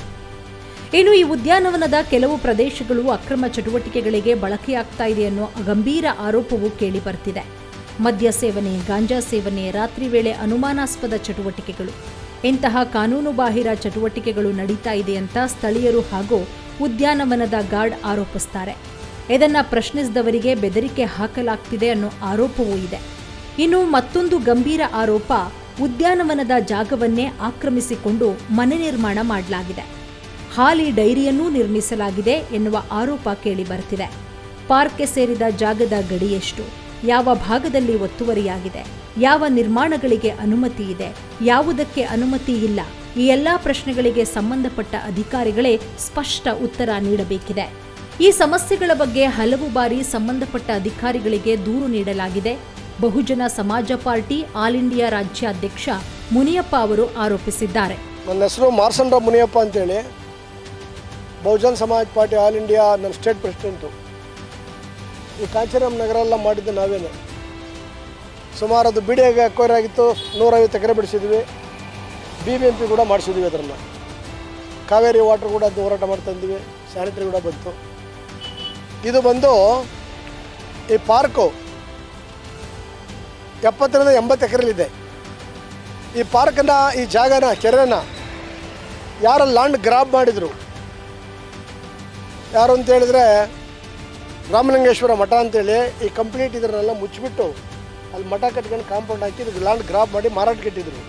ಇನ್ನು ಈ ಉದ್ಯಾನವನದ ಕೆಲವು ಪ್ರದೇಶಗಳು ಅಕ್ರಮ ಚಟುವಟಿಕೆಗಳಿಗೆ ಬಳಕೆಯಾಗ್ತಾ ಇದೆ ಅನ್ನೋ ಗಂಭೀರ ಆರೋಪವೂ ಕೇಳಿ ಬರ್ತಿದೆ. ಮದ್ಯ ಸೇವನೆ, ಗಾಂಜಾ ಸೇವನೆ, ರಾತ್ರಿ ವೇಳೆ ಅನುಮಾನಾಸ್ಪದ ಚಟುವಟಿಕೆಗಳು, ಇಂತಹ ಕಾನೂನುಬಾಹಿರ ಚಟುವಟಿಕೆಗಳು ನಡೀತಾ ಇದೆ ಅಂತ ಸ್ಥಳೀಯರು ಹಾಗೂ ಉದ್ಯಾನವನದ ಗಾರ್ಡ್ ಆರೋಪಿಸ್ತಾರೆ. ಇದನ್ನ ಪ್ರಶ್ನಿಸಿದವರಿಗೆ ಬೆದರಿಕೆ ಹಾಕಲಾಗ್ತಿದೆ ಅನ್ನೋ ಆರೋಪವೂ ಇದೆ. ಇನ್ನು ಮತ್ತೊಂದು ಗಂಭೀರ ಆರೋಪ, ಉದ್ಯಾನವನದ ಜಾಗವನ್ನೇ ಆಕ್ರಮಿಸಿಕೊಂಡು ಮನೆ ನಿರ್ಮಾಣ ಮಾಡಲಾಗಿದೆ, ಹಾಲಿ ಡೈರಿಯನ್ನೂ ನಿರ್ಮಿಸಲಾಗಿದೆ ಎನ್ನುವ ಆರೋಪ ಕೇಳಿ ಬರ್ತಿದೆ. ಪಾರ್ಕ್ಗೆ ಸೇರಿದ ಜಾಗದ ಗಡಿ ಎಷ್ಟು, ಯಾವ ಭಾಗದಲ್ಲಿ ಒತ್ತುವರಿಯಾಗಿದೆ, ಯಾವ ನಿರ್ಮಾಣಗಳಿಗೆ ಅನುಮತಿ ಇದೆ, ಯಾವುದಕ್ಕೆ ಅನುಮತಿ ಇಲ್ಲ, ಈ ಎಲ್ಲಾ ಪ್ರಶ್ನೆಗಳಿಗೆ ಸಂಬಂಧಪಟ್ಟ ಅಧಿಕಾರಿಗಳೇ ಸ್ಪಷ್ಟ ಉತ್ತರ ನೀಡಬೇಕಿದೆ. ಈ ಸಮಸ್ಯೆಗಳ ಬಗ್ಗೆ ಹಲವು ಬಾರಿ ಸಂಬಂಧಪಟ್ಟ ಅಧಿಕಾರಿಗಳಿಗೆ ದೂರು ನೀಡಲಾಗಿದೆ. ಬಹುಜನ ಸಮಾಜ ಪಾರ್ಟಿ ಆಲ್ ಇಂಡಿಯಾ ರಾಜ್ಯಾಧ್ಯಕ್ಷ ಮುನಿಯಪ್ಪ ಅವರು ಆರೋಪಿಸಿದ್ದಾರೆ. ನನ್ನ ಹೆಸರು ಮಾರ್ಸಂಡ್ರ ಮುನಿಯಪ್ಪ ಅಂತೇಳಿ, ಬಹುಜನ ಸಮಾಜ ಪಾರ್ಟಿ ಆಲ್ ಇಂಡಿಯಾ ನನ್ನ ಸ್ಟೇಟ್ ಪ್ರೆಸಿಡೆಂಟು. ಈ ಕಾಂಚೀರಾಮ ನಗರ ಎಲ್ಲ ಮಾಡಿದ್ದು ನಾವೇನೆ. ಸುಮಾರು ಅದು ಬಿಡಿಯಾಗಿ ಅಕ್ವೈರ್ ಆಗಿತ್ತು, 150 ಎಕರೆ ಬಿಡಿಸಿದ್ವಿ. BBMP ಕೂಡ ಮಾಡಿಸಿದ್ವಿ. ಅದನ್ನು ಕಾವೇರಿ ವಾಟರ್ ಕೂಡ ಅದು ಹೋರಾಟ ಮಾಡ್ತಾಯಿದ್ವಿ. ಸ್ಯಾನಿಟರಿ ಕೂಡ ಬಂತು. ಇದು ಬಂದು ಈ ಪಾರ್ಕು 70ರಿಂದ 80 ಎಕರೆಲಿದೆ. ಈ ಪಾರ್ಕನ್ನು, ಈ ಜಾಗನ, ಕೆರೆನ ಯಾರು ಲ್ಯಾಂಡ್ ಗ್ರಾಬ್ ಮಾಡಿದರು, ಯಾರು ಅಂತೇಳಿದರೆ ರಾಮಲಿಂಗೇಶ್ವರ ಮಠ ಅಂತೇಳಿ ಈ ಕಂಪ್ಲೀಟ್ ಇದನ್ನೆಲ್ಲ ಮುಚ್ಚಿಬಿಟ್ಟು ಅಲ್ಲಿ ಮಠ ಕಟ್ಕೊಂಡು ಕಾಂಪೌಂಡ್ ಹಾಕಿ ಇದಕ್ಕೆ ಲ್ಯಾಂಡ್ ಗ್ರಾಬ್ ಮಾಡಿ ಮಾರಾಟಕ್ಕೆ ಇಟ್ಟಿದ್ರು.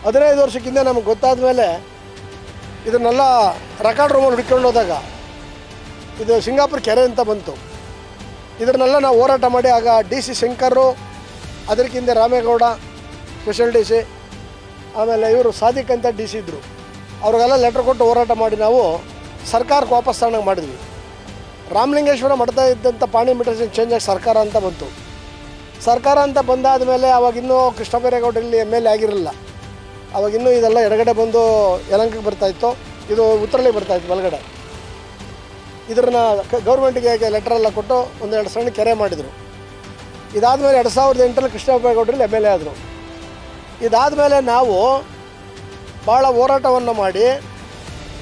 15 ವರ್ಷಕ್ಕಿಂತ ನಮಗೆ ಗೊತ್ತಾದ ಮೇಲೆ ಇದನ್ನೆಲ್ಲ ರೆಕಾರ್ಡ್ ರೂಮಲ್ಲಿ ಹುಡ್ಕೊಂಡು ಹೋದಾಗ ಇದು ಸಿಂಗಾಪುರ ಕೆರೆ ಅಂತ ಬಂತು. ಇದನ್ನೆಲ್ಲ ನಾವು ಹೋರಾಟ ಮಾಡಿ ಆಗ DC ಶಂಕರು, ಅದಕ್ಕಿಂತ ರಾಮೇಗೌಡ ಸ್ಪೆಷಲ್ DC, ಆಮೇಲೆ ಇವರು ಸಾದಿಕ್ ಅಂತ DC ಇದ್ದರು. ಅವ್ರಿಗೆಲ್ಲ ಲೆಟ್ರ್ ಕೊಟ್ಟು ಹೋರಾಟ ಮಾಡಿ ನಾವು ಸರ್ಕಾರಕ್ಕೆ ವಾಪಸ್ ತಗೊಂಡಾಗ ಮಾಡಿದ್ವಿ. ರಾಮಲಿಂಗೇಶ್ವರ ಮಠದ ಇದ್ದಂಥ ಪಾಣಿ ಮೀಟರ್ ಚೇಂಜ್ ಆಗಿ ಸರ್ಕಾರ ಅಂತ ಬಂತು. ಸರ್ಕಾರ ಅಂತ ಬಂದಾದ ಮೇಲೆ ಅವಾಗಿನ್ನೂ ಕೃಷ್ಣ ಬೈರೇಗೌಡ ಇಲ್ಲಿ MLA ಆಗಿರಲಿಲ್ಲ. ಅವಾಗಿನ್ನೂ ಇದೆಲ್ಲ ಎಡಗಡೆ ಬಂದು ಯಲಹಂಕಕ್ಕೆ ಬರ್ತಾಯಿತ್ತು, ಇದು ಉತ್ತರಳ್ಳಿ ಬರ್ತಾಯಿತ್ತು ಬಲಗಡೆ. ಇದನ್ನ ಗೌರ್ಮೆಂಟಿಗೆ ಲೆಟ್ರೆಲ್ಲ ಕೊಟ್ಟು 1-2 ಸಣ್ಣ ಕೆರೆ ಮಾಡಿದರು. ಇದಾದಮೇಲೆ 2008 ಕೃಷ್ಣ ಬೈರೇಗೌಡರಲ್ಲಿ MLA ಆದರು. ಇದಾದಮೇಲೆ ನಾವು ಭಾಳ ಹೋರಾಟವನ್ನು ಮಾಡಿ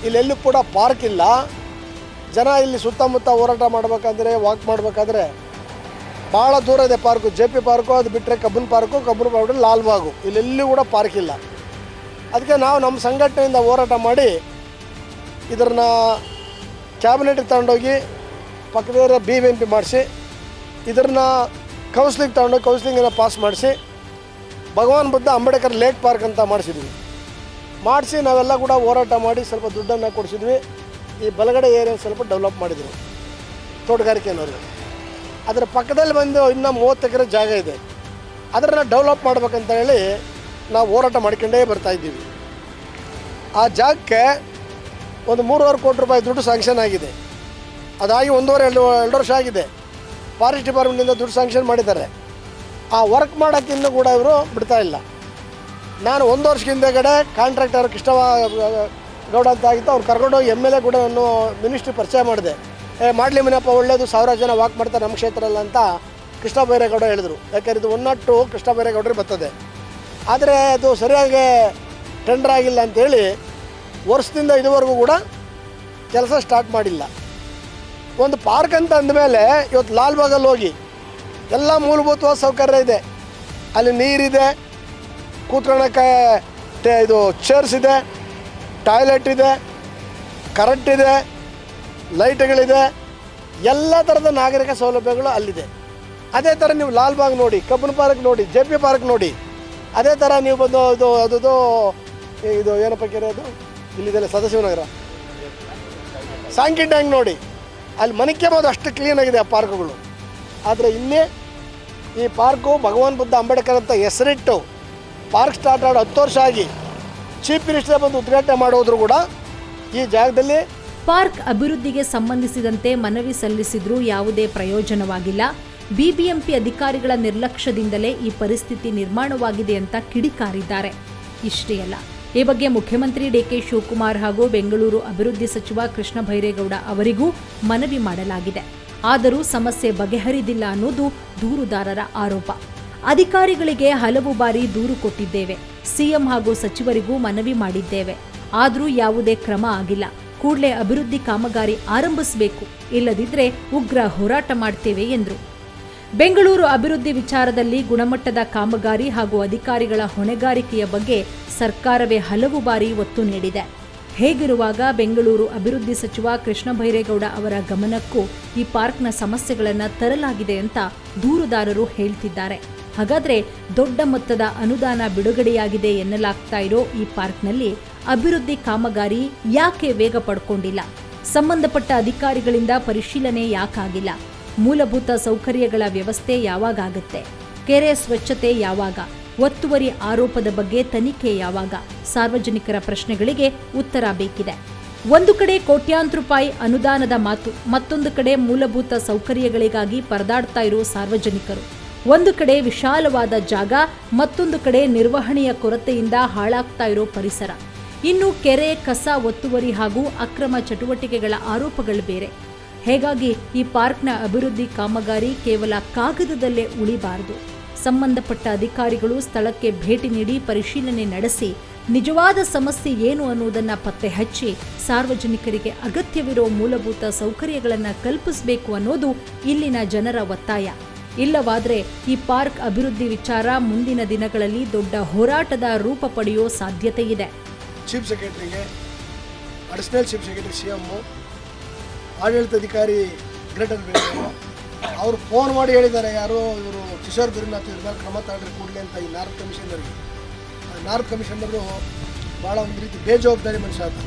ಇಲ್ಲೆಲ್ಲೂ ಕೂಡ ಪಾರ್ಕ್ ಇಲ್ಲ. ಜನ ಇಲ್ಲಿ ಸುತ್ತಮುತ್ತ ಹೋರಾಟ ಮಾಡಬೇಕಾದ್ರೆ, ವಾಕ್ ಮಾಡಬೇಕಾದ್ರೆ ಭಾಳ ದೂರ ಇದೆ ಪಾರ್ಕು. JP ಪಾರ್ಕು, ಅದು ಬಿಟ್ಟರೆ ಕಬ್ಬನ್ ಪಾರ್ಕು, ಲಾಲ್ಬಾಗು, ಇಲ್ಲೆಲ್ಲೂ ಕೂಡ ಪಾರ್ಕ್ ಇಲ್ಲ. ಅದಕ್ಕೆ ನಾವು ನಮ್ಮ ಸಂಘಟನೆಯಿಂದ ಹೋರಾಟ ಮಾಡಿ ಇದನ್ನು ಕ್ಯಾಬಿನೆಟ್ಗೆ ತಗೊಂಡೋಗಿ ಪಕ್ಕದ BBMP ಮಾಡಿಸಿ ಇದನ್ನು ಕೌನ್ಸಿಲಿಂಗ್ ತಗೊಂಡೋಗಿ ಕೌನ್ಸಿಲಿಂಗನ್ನು ಪಾಸ್ ಮಾಡಿಸಿ ಭಗವಾನ್ ಬುದ್ಧ ಅಂಬೇಡ್ಕರ್ ಲೇಕ್ ಪಾರ್ಕ್ ಅಂತ ಮಾಡಿಸಿದ್ವಿ. ಮಾಡಿಸಿ ನಾವೆಲ್ಲ ಕೂಡ ಹೋರಾಟ ಮಾಡಿ ಸ್ವಲ್ಪ ದುಡ್ಡನ್ನು ಕೊಡಿಸಿದ್ವಿ. ಈ ಬಲಗಡೆ ಏರಿಯಾ ಸ್ವಲ್ಪ ಡೆವಲಪ್ ಮಾಡಿದರು ತೋಟಗಾರಿಕೆಯವರು. ಅದರ ಪಕ್ಕದಲ್ಲಿ ಬಂದು ಇನ್ನೂ 30 ಎಕರೆ ಜಾಗ ಇದೆ, ಅದನ್ನು ಡೆವಲಪ್ ಮಾಡ್ಬೇಕಂತ ಹೇಳಿ ನಾವು ಹೋರಾಟ ಮಾಡ್ಕೊಂಡೇ ಬರ್ತಾಯಿದ್ದೀವಿ. ಆ ಜಾಗಕ್ಕೆ ಒಂದು 3.5 ಕೋಟಿ ರೂಪಾಯಿ ದುಡ್ಡು ಸ್ಯಾಂಕ್ಷನ್ ಆಗಿದೆ. ಅದಾಗಿ 1.5-2 ವರ್ಷ ಆಗಿದೆ. ಫಾರೆಸ್ಟ್ ಡಿಪಾರ್ಟ್ಮೆಂಟಿಂದ ದುಡ್ಡು ಸ್ಯಾಂಕ್ಷನ್ ಮಾಡಿದ್ದಾರೆ. ಆ ವರ್ಕ್ ಮಾಡೋಕ್ಕಿಂತ ಕೂಡ ಇವರು ಬಿಡ್ತಾಯಿಲ್ಲ. ನಾನು 1 ವರ್ಷದ ಹಿಂದೆಗಡೆ ಕಾಂಟ್ರಾಕ್ಟರ್ ಕೃಷ್ಣ ಗೌಡ ಅಂತ ಆಗಿತ್ತು, ಅವ್ರು ಕರ್ಕೊಂಡೋಗಿ MLA ಕೂಡ ನಾನು ಮಿನಿಸ್ಟ್ರಿ ಪರಿಚಯ ಮಾಡಿದೆ. ಮಾಡಲಿ ಮನೆಯಪ್ಪ ಒಳ್ಳೆಯದು, 1000 ಜನ ವಾಕ್ ಮಾಡ್ತಾರೆ ನಮ್ಮ ಕ್ಷೇತ್ರಲ್ಲ ಅಂತ ಕೃಷ್ಣ ಬೈರೇಗೌಡ ಹೇಳಿದ್ರು. ಯಾಕೆಂದರೆ ಇದು 102 ಕೃಷ್ಣ ಬೈರೇಗೌಡರಿಗೆ ಬರ್ತದೆ. ಆದರೆ ಅದು ಸರಿಯಾಗಿ ಟೆಂಡರ್ ಆಗಿಲ್ಲ ಅಂಥೇಳಿ ವರ್ಷದಿಂದ ಇದುವರೆಗೂ ಕೂಡ ಕೆಲಸ ಸ್ಟಾರ್ಟ್ ಮಾಡಿಲ್ಲ. ಒಂದು ಪಾರ್ಕ್ ಅಂತ ಅಂದಮೇಲೆ ಇವತ್ತು ಲಾಲ್ಬಾಗಲ್ಲಿ ಹೋಗಿ ಎಲ್ಲ ಮೂಲಭೂತವಾದ ಸೌಕರ್ಯ ಇದೆ. ಅಲ್ಲಿ ನೀರಿದೆ, ಕೂತ್ಕೊಳ್ಳೋಕ್ಕೆ ಇದು ಚೇರ್ಸ್ ಇದೆ, ಟಾಯ್ಲೆಟ್ ಇದೆ, ಕರೆಂಟ್ ಇದೆ, ಲೈಟ್ಗಳಿದೆ, ಎಲ್ಲ ಥರದ ನಾಗರಿಕ ಸೌಲಭ್ಯಗಳು ಅಲ್ಲಿದೆ. ಅದೇ ಥರ ನೀವು ಲಾಲ್ಬಾಗ್ ನೋಡಿ, ಕಬ್ಬನ್ ಪಾರ್ಕ್ ನೋಡಿ, JP ಪಾರ್ಕ್ ನೋಡಿ, ಅದೇ ಥರ ನೀವು ಬಂದು ಇದು ಏನಪ್ಪ ಕೆರೆ ಅದು ಇಲ್ಲಿದೆ ಸದಾಶಿವನಗರ ಸಾಂಕಿ ಟ್ಯಾಂಕ್ ನೋಡಿ, ಅಲ್ಲಿ ಮನಿಕ್ಕೆಬೋದು ಅಷ್ಟು ಕ್ಲೀನಾಗಿದೆ ಆ ಪಾರ್ಕ್ಗಳು. ಆದರೆ ಇನ್ನೇ ಈ ಪಾರ್ಕು ಭಗವಾನ್ ಬುದ್ಧ ಅಂಬೇಡ್ಕರ್ ಅಂತ ಹೆಸರಿಟ್ಟು ಪಾರ್ಕ್ ಸ್ಟಾರ್ಟ್ ಆಡೋ 10 ವರ್ಷ ಆಗಿ ಚೀಫ್ ಮಿನಿಸ್ಟರ್ ಬಂದು ಉದ್ಘಾಟನೆ ಮಾಡೋದ್ರು ಕೂಡ ಈ ಜಾಗದಲ್ಲಿ ಪಾರ್ಕ್ ಅಭಿವೃದ್ಧಿಗೆ ಸಂಬಂಧಿಸಿದಂತೆ ಮನವಿ ಸಲ್ಲಿಸಿದ್ರೂ ಯಾವುದೇ ಪ್ರಯೋಜನವಾಗಿಲ್ಲ. ಬಿಬಿಎಂಪಿ ಅಧಿಕಾರಿಗಳ ನಿರ್ಲಕ್ಷ್ಯದಿಂದಲೇ ಈ ಪರಿಸ್ಥಿತಿ ನಿರ್ಮಾಣವಾಗಿದೆ ಅಂತ ಕಿಡಿಕಾರಿದ್ದಾರೆ. ಇಷ್ಟೇ ಅಲ್ಲ, ಈ ಬಗ್ಗೆ ಮುಖ್ಯಮಂತ್ರಿ DK ಶಿವಕುಮಾರ್ ಹಾಗೂ ಬೆಂಗಳೂರು ಅಭಿವೃದ್ಧಿ ಸಚಿವ ಕೃಷ್ಣ ಬೈರೇಗೌಡ ಅವರಿಗೂ ಮನವಿ ಮಾಡಲಾಗಿದೆ. ಆದರೂ ಸಮಸ್ಯೆ ಬಗೆಹರಿದಿಲ್ಲ ಅನ್ನೋದು ದೂರುದಾರರ ಆರೋಪ. ಅಧಿಕಾರಿಗಳಿಗೆ ಹಲವು ಬಾರಿ ದೂರು ಕೊಟ್ಟಿದ್ದೇವೆ, ಸಿಎಂ ಹಾಗೂ ಸಚಿವರಿಗೂ ಮನವಿ ಮಾಡಿದ್ದೇವೆ, ಆದರೂ ಯಾವುದೇ ಕ್ರಮ ಆಗಿಲ್ಲ. ಕೂಡಲೇ ಅಭಿವೃದ್ಧಿ ಕಾಮಗಾರಿ ಆರಂಭಿಸಬೇಕು, ಇಲ್ಲದಿದ್ದರೆ ಉಗ್ರ ಹೋರಾಟ ಮಾಡ್ತೇವೆ ಎಂದರು. ಬೆಂಗಳೂರು ಅಭಿವೃದ್ಧಿ ವಿಚಾರದಲ್ಲಿ ಗುಣಮಟ್ಟದ ಕಾಮಗಾರಿ ಹಾಗೂ ಅಧಿಕಾರಿಗಳ ಹೊಣೆಗಾರಿಕೆಯ ಬಗ್ಗೆ ಸರ್ಕಾರವೇ ಹಲವು ಬಾರಿ ಒತ್ತು ನೀಡಿದೆ. ಹೇಗಿರುವಾಗ ಬೆಂಗಳೂರು ಅಭಿವೃದ್ಧಿ ಸಚಿವ ಕೃಷ್ಣ ಬೈರೇಗೌಡ ಅವರ ಗಮನಕ್ಕೂ ಈ ಪಾರ್ಕ್ನ ಸಮಸ್ಯೆಗಳನ್ನು ತರಲಾಗಿದೆ ಅಂತ ದೂರುದಾರರು ಹೇಳ್ತಿದ್ದಾರೆ. ಹಾಗಾದ್ರೆ ದೊಡ್ಡ ಮೊತ್ತದ ಅನುದಾನ ಬಿಡುಗಡೆಯಾಗಿದೆ ಎನ್ನಲಾಗ್ತಾ ಇರೋ ಈ ಪಾರ್ಕ್ನಲ್ಲಿ ಅಭಿವೃದ್ಧಿ ಕಾಮಗಾರಿ ಯಾಕೆ ವೇಗ ಪಡ್ಕೊಂಡಿಲ್ಲ? ಸಂಬಂಧಪಟ್ಟ ಅಧಿಕಾರಿಗಳಿಂದ ಪರಿಶೀಲನೆ ಯಾಕಾಗಿಲ್ಲ? ಮೂಲಭೂತ ಸೌಕರ್ಯಗಳ ವ್ಯವಸ್ಥೆ ಯಾವಾಗತ್ತೆ? ಕೆರೆ ಸ್ವಚ್ಛತೆ ಯಾವಾಗ? ಒತ್ತುವರಿ ಆರೋಪದ ಬಗ್ಗೆ ತನಿಖೆ ಯಾವಾಗ? ಸಾರ್ವಜನಿಕರ ಪ್ರಶ್ನೆಗಳಿಗೆ ಉತ್ತರ ಬೇಕಿದೆ. ಒಂದು ಕಡೆ ಕೋಟ್ಯಾಂತರ ರೂಪಾಯಿ ಅನುದಾನದ ಮಾತು, ಮತ್ತೊಂದು ಕಡೆ ಮೂಲಭೂತ ಸೌಕರ್ಯಗಳಿಗಾಗಿ ಪರದಾಡ್ತಾ ಇರೋ ಸಾರ್ವಜನಿಕರು. ಒಂದು ಕಡೆ ವಿಶಾಲವಾದ ಜಾಗ, ಮತ್ತೊಂದು ಕಡೆ ನಿರ್ವಹಣೆಯ ಕೊರತೆಯಿಂದ ಹಾಳಾಗ್ತಾ ಇರೋ ಪರಿಸರ. ಇನ್ನು ಕೆರೆ, ಕಸ, ಒತ್ತುವರಿ ಹಾಗೂ ಅಕ್ರಮ ಚಟುವಟಿಕೆಗಳ ಆರೋಪಗಳು ಬೇರೆ. ಹೀಗಾಗಿ ಈ ಪಾರ್ಕ್ನ ಅಭಿವೃದ್ಧಿ ಕಾಮಗಾರಿ ಕೇವಲ ಕಾಗದದಲ್ಲೇ ಉಳಿಬಾರದು. ಸಂಬಂಧಪಟ್ಟ ಅಧಿಕಾರಿಗಳು ಸ್ಥಳಕ್ಕೆ ಭೇಟಿ ನೀಡಿ ಪರಿಶೀಲನೆ ನಡೆಸಿ ನಿಜವಾದ ಸಮಸ್ಯೆ ಏನು ಅನ್ನೋದನ್ನು ಪತ್ತೆ ಹಚ್ಚಿ ಸಾರ್ವಜನಿಕರಿಗೆ ಅಗತ್ಯವಿರೋ ಮೂಲಭೂತ ಸೌಕರ್ಯಗಳನ್ನು ಕಲ್ಪಿಸಬೇಕು ಅನ್ನೋದು ಇಲ್ಲಿನ ಜನರ ಒತ್ತಾಯ. ಇಲ್ಲವಾದರೆ ಈ ಪಾರ್ಕ್ ಅಭಿವೃದ್ಧಿ ವಿಚಾರ ಮುಂದಿನ ದಿನಗಳಲ್ಲಿ ದೊಡ್ಡ ಹೋರಾಟದ ರೂಪ ಪಡೆಯೋ ಸಾಧ್ಯತೆ ಇದೆ. ಚೀಫ್ ಸೆಕ್ರೆಟರಿಗೆ, ಅಡಿಷನಲ್ ಚೀಫ್ ಸೆಕ್ರೆಟರಿ CM, ಆಡಳಿತಾಧಿಕಾರಿ ಗ್ರೇಟರ್ ಬೆಂಗಳೂರು ಅವರು ಫೋನ್ ಮಾಡಿ ಹೇಳಿದ್ದಾರೆ, ಯಾರೋ ಇವರು ಕಿಶೋರ್ ಗುರುನಾಥ್ ಇವ್ರ ಮೇಲೆ ಕ್ರಮ ತಗೊಂಡ್ರೆ ಕೂಡಲೇ ಅಂತ ಈ ನಾರ್ತ್ ಕಮಿಷನರ್ಗೆ. ನಾರ್ತ್ ಕಮಿಷನರು ಭಾಳ ಒಂದು ರೀತಿ ಬೇಜವಾಬ್ದಾರಿ ಮನುಷ್ಯ ಆತ.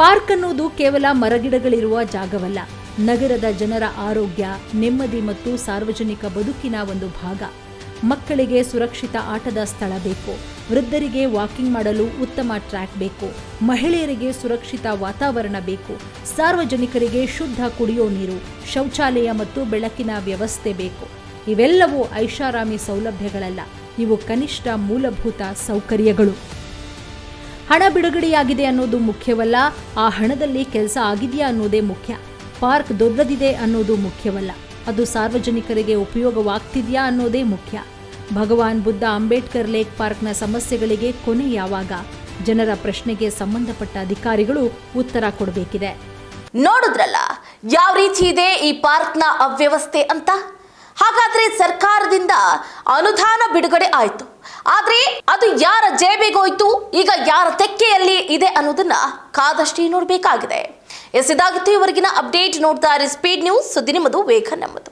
ಪಾರ್ಕ್ ಅನ್ನೋದು ಕೇವಲ ಮರಗಿಡಗಳಿರುವ ಜಾಗವಲ್ಲ, ನಗರದ ಜನರ ಆರೋಗ್ಯ, ನೆಮ್ಮದಿ ಮತ್ತು ಸಾರ್ವಜನಿಕ ಬದುಕಿನ ಒಂದು ಭಾಗ. ಮಕ್ಕಳಿಗೆ ಸುರಕ್ಷಿತ ಆಟದ ಸ್ಥಳ ಬೇಕು, ವೃದ್ಧರಿಗೆ ವಾಕಿಂಗ್ ಮಾಡಲು ಉತ್ತಮ ಟ್ರ್ಯಾಕ್ ಬೇಕು, ಮಹಿಳೆಯರಿಗೆ ಸುರಕ್ಷಿತ ವಾತಾವರಣ ಬೇಕು, ಸಾರ್ವಜನಿಕರಿಗೆ ಶುದ್ಧ ಕುಡಿಯೋ ನೀರು, ಶೌಚಾಲಯ ಮತ್ತು ಬೆಳಕಿನ ವ್ಯವಸ್ಥೆ ಬೇಕು. ಇವೆಲ್ಲವೂ ಐಷಾರಾಮಿ ಸೌಲಭ್ಯಗಳಲ್ಲ, ಇವು ಕನಿಷ್ಠ ಮೂಲಭೂತ ಸೌಕರ್ಯಗಳು. ಹಣ ಬಿಡುಗಡೆಯಾಗಿದೆ ಅನ್ನೋದು ಮುಖ್ಯವಲ್ಲ, ಆ ಹಣದಲ್ಲಿ ಕೆಲಸ ಆಗಿದೆಯಾ ಅನ್ನೋದೇ ಮುಖ್ಯ. ಪಾರ್ಕ್ ದೊಡ್ಡದಿದೆ ಅನ್ನೋದು ಮುಖ್ಯವಲ್ಲ, ಅದು ಸಾರ್ವಜನಿಕರಿಗೆ ಉಪಯೋಗವಾಗ್ತಿದೆಯಾ ಅನ್ನೋದೇ ಮುಖ್ಯ. ಭಗವಾನ್ ಬುದ್ಧ ಅಂಬೇಡ್ಕರ್ ಲೇಕ್ ಪಾರ್ಕ್ನ ಸಮಸ್ಯೆಗಳಿಗೆ ಕೊನೆ ಯಾವಾಗ? ಜನರ ಪ್ರಶ್ನೆಗೆ ಸಂಬಂಧಪಟ್ಟ ಅಧಿಕಾರಿಗಳು ಉತ್ತರ ಕೊಡಬೇಕಿದೆ. ನೋಡಿದ್ರಲ್ಲ ಯಾವ ರೀತಿ ಇದೆ ಈ ಪಾರ್ಕ್ನ ಅವ್ಯವಸ್ಥೆ ಅಂತ. ಹಾಗಾದ್ರೆ ಸರ್ಕಾರದಿಂದ ಅನುದಾನ ಬಿಡುಗಡೆ ಆಯ್ತು, ಆದ್ರೆ ಅದು ಯಾರ ಜೇಬಿಗೋಯ್ತು, ಈಗ ಯಾರ ತೆಕ್ಕೆಯಲ್ಲಿ ಇದೆ ಅನ್ನೋದನ್ನ ಕಾದಷ್ಟೇ ನೋಡಬೇಕಾಗಿದೆ. ಇದಾಗಿತ್ತು ಇವರೆಗಿನ ಅಪ್ಡೇಟ್. ನೋಡ್ತಾ ಇರಿ ಸ್ಪೀಡ್ ನ್ಯೂಸ್, ಸುದ್ದಿ ನಿಮ್ಮದು, ವೇಗ ನಮ್ಮದು.